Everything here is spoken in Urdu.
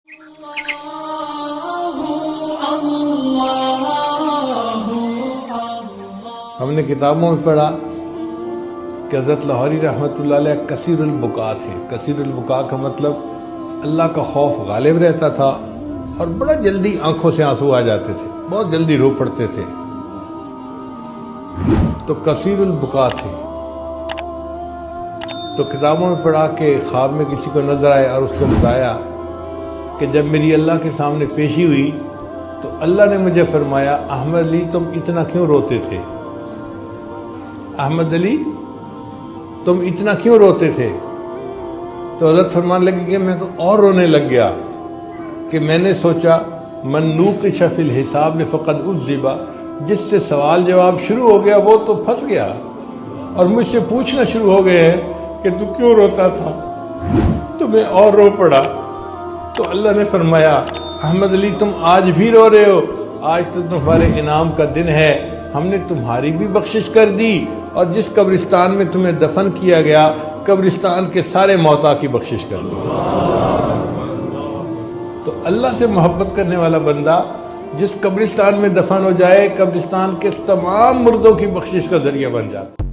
ہم نے کتابوں میں پڑھا کہ حضرت لاہوری رحمۃ اللہ علیہ کثیر البکا تھے۔ کثیر البکا کا مطلب اللہ کا خوف غالب رہتا تھا اور بڑا جلدی آنکھوں سے آنسو آ جاتے تھے، بہت جلدی رو پڑتے تھے، تو کثیر البکا تھے۔ تو کتابوں میں پڑھا کہ خواب میں کسی کو نظر آئے اور اس کو بتایا کہ جب میری اللہ کے سامنے پیشی ہوئی تو اللہ نے مجھے فرمایا، احمد علی تم اتنا کیوں روتے تھے؟ احمد علی تم اتنا کیوں روتے تھے؟ تو حضرت فرمانے لگے کہ میں تو اور رونے لگ گیا کہ میں نے سوچا من نوقش فی الحساب فقد عذب، جس سے سوال جواب شروع ہو گیا وہ تو پھنس گیا، اور مجھ سے پوچھنا شروع ہو گئے ہیں کہ تو کیوں روتا تھا؟ تو میں اور رو پڑا۔ تو اللہ نے فرمایا، احمد علی تم آج بھی رو رہے ہو، آج تو تمہارے انعام کا دن ہے، ہم نے تمہاری بھی بخشش کر دی، اور جس قبرستان میں تمہیں دفن کیا گیا قبرستان کے سارے موتا کی بخشش کر دی۔ تو اللہ سے محبت کرنے والا بندہ جس قبرستان میں دفن ہو جائے، قبرستان کے تمام مردوں کی بخشش کا ذریعہ بن جاتا ہے۔